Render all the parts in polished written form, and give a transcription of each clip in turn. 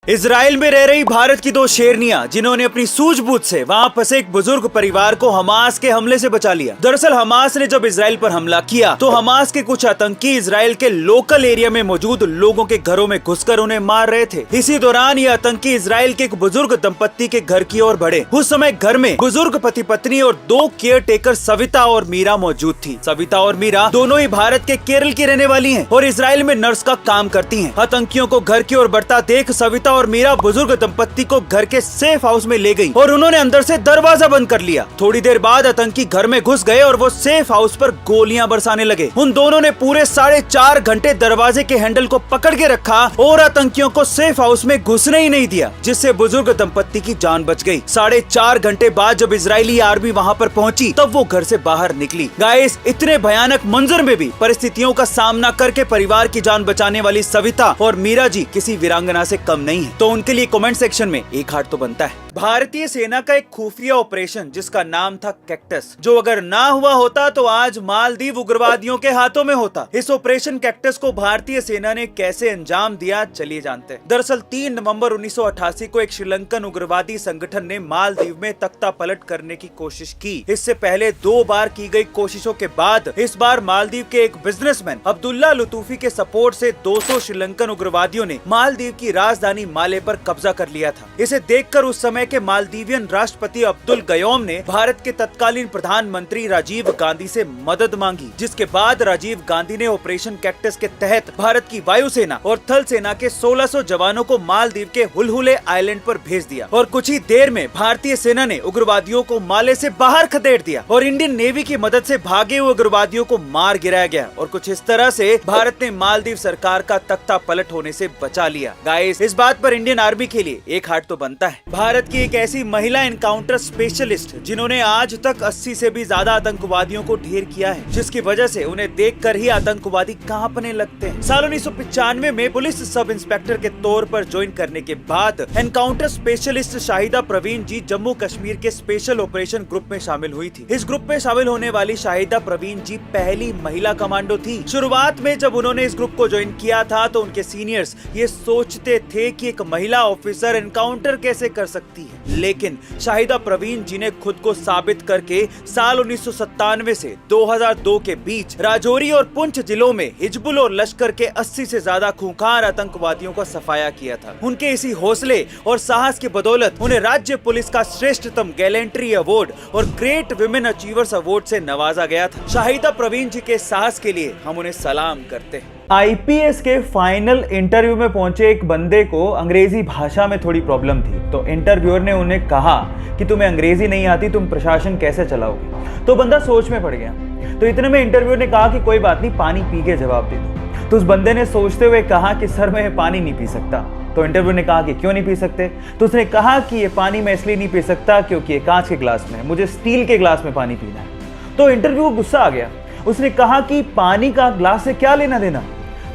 Israel में रह रही भारत की दो शेरनियां जिन्होंने अपनी सूझबूझ से वहां फंसे एक बुजुर्ग परिवार को हमास के हमले से बचा लिया। दरअसल हमास ने जब इजराइल पर हमला किया तो हमास के कुछ आतंकी इजराइल के लोकल एरिया में मौजूद लोगों के घरों में घुसकर उन्हें मार रहे थे। इसी दौरान ये आतंकी इजराइल के एक बुजुर्ग दंपत्ति के घर की ओर बढ़े। उस समय घर में बुजुर्ग पति पत्नी और दो केयर टेकर सविता और मीरा मौजूद थी। सविता और मीरा दोनों ही भारत के केरल की रहने वाली हैं और इजराइल में नर्स का काम करती हैं। आतंकियों को घर की ओर बढ़ता देख सविता और मीरा बुजुर्ग दंपत्ति को घर के सेफ हाउस में ले गई और उन्होंने अंदर से दरवाजा बंद कर लिया। थोड़ी देर बाद आतंकी घर में घुस गए और वो सेफ हाउस पर गोलियां बरसाने लगे। उन दोनों ने पूरे 4.5 घंटे दरवाजे के हैंडल को पकड़ के रखा और आतंकियों को सेफ हाउस में घुसने ही नहीं दिया, जिससे बुजुर्ग दंपत्ति की जान बच गई। 4.5 घंटे बाद जब इजरायली आर्मी वहां पर पहुंची तब वो घर से बाहर निकली। गाइस, इतने भयानक मंजर में भी परिस्थितियों का सामना करके परिवार की जान बचाने वाली सविता और मीरा जी किसी वीरांगना से कम नहीं है। तो उनके लिए कमेंट सेक्शन में एक हार्ट तो बनता है। भारतीय सेना का एक खुफिया ऑपरेशन जिसका नाम था कैक्टस, जो अगर ना हुआ होता तो आज मालदीव उग्रवादियों के हाथों में होता। इस ऑपरेशन कैक्टस को भारतीय सेना ने कैसे अंजाम दिया, चलिए जानते हैं। दरअसल 3 नवंबर 1988 को एक श्रीलंकन उग्रवादी संगठन ने मालदीव में तख्ता पलट करने की कोशिश की। इससे पहले 2 बार की गई कोशिशों के बाद इस बार मालदीव के एक बिजनेसमैन अब्दुल्ला लुतूफी के सपोर्ट से 200 श्रीलंकन उग्रवादियों ने मालदीव की राजधानी माले पर कब्जा कर लिया था। इसे देखकर उस समय के मालदीवियन राष्ट्रपति अब्दुल गयोम ने भारत के तत्कालीन प्रधानमंत्री राजीव गांधी से मदद मांगी, जिसके बाद राजीव गांधी ने ऑपरेशन कैक्टस के तहत भारत की वायुसेना और थल सेना के 1600 जवानों को मालदीव के हुलहुले आइलैंड पर भेज दिया और कुछ ही देर में भारतीय सेना ने उग्रवादियों को माले से बाहर खदेड़ दिया और इंडियन नेवी की मदद से भागे हुए उग्रवादियों को मार गिराया गया और कुछ इस तरह से भारत ने मालदीव सरकार का तख्ता पलट होने से बचा लिया। गाइस, इस बात पर इंडियन आर्मी के लिए एक हार्ट तो बनता है। भारत की एक ऐसी महिला एनकाउंटर स्पेशलिस्ट जिन्होंने आज तक 80 से भी ज्यादा आतंकवादियों को ढेर किया है, जिसकी वजह से उन्हें देखकर ही आतंकवादी कांपने लगते हैं। साल 1995 में पुलिस सब इंस्पेक्टर के तौर पर ज्वाइन करने के बाद एनकाउंटर स्पेशलिस्ट शाहिदा प्रवीण जी जम्मू कश्मीर के स्पेशल ऑपरेशन ग्रुप में शामिल हुई थी। इस ग्रुप में शामिल होने वाली शाहिदा प्रवीण जी पहली महिला कमांडो थी। शुरुआत में जब उन्होंने इस ग्रुप को ज्वाइन किया था तो उनके सीनियर्स ये सोचते थे कि एक महिला ऑफिसर एनकाउंटर कैसे कर सकती है, लेकिन शाहिदा प्रवीण जी ने खुद को साबित करके साल 1997 से 2002 के बीच राजौरी और पुंछ जिलों में हिजबुल और लश्कर के 80 से ज्यादा खूंखार आतंकवादियों का सफाया किया था। उनके इसी हौसले और साहस की बदौलत उन्हें राज्य पुलिस का श्रेष्ठतम गैलेंट्री अवार्ड और ग्रेट विमेन अचीवर्स अवार्ड से नवाजा गया था। शाहिदा प्रवीण जी के साहस के लिए हम उन्हें सलाम करते हैं। आईपीएस के फाइनल इंटरव्यू में पहुंचे एक बंदे को अंग्रेजी भाषा में थोड़ी प्रॉब्लम थी, तो इंटरव्यूअर ने उन्हें कहा कि तुम्हें अंग्रेजी नहीं आती, तुम प्रशासन कैसे चलाओगे। तो बंदा सोच में पड़ गया। तो इतने में इंटरव्यूअर ने कहा कि कोई बात नहीं, पानी पी के जवाब दे दो। तो उस बंदे ने सोचते हुए कहा कि सर मैं पानी नहीं पी सकता। तो इंटरव्यूअर ने कहा कि क्यों नहीं पी सकते। तो उसने कहा कि ये पानी मैं इसलिए नहीं पी सकता क्योंकि ये कांच के गिलास में है, मुझे स्टील के गिलास में पानी पीना है। तो इंटरव्यूअर गुस्सा आ गया। उसने कहा कि पानी का गिलास से क्या लेना देना।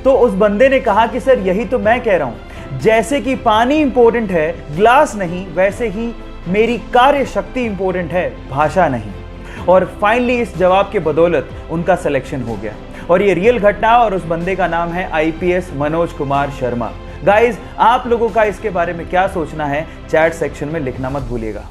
तो उस बंदे ने कहा कि सर यही तो मैं कह रहा हूं, जैसे कि पानी इंपॉर्टेंट है, ग्लास नहीं, वैसे ही मेरी कार्य शक्ति इंपॉर्टेंट है, भाषा नहीं। और फाइनली इस जवाब के बदौलत उनका सिलेक्शन हो गया और ये रियल घटना और उस बंदे का नाम है आईपीएस मनोज कुमार शर्मा। गाइज, आप लोगों का इसके बारे में क्या सोचना है, चैट सेक्शन में लिखना मत भूलिएगा।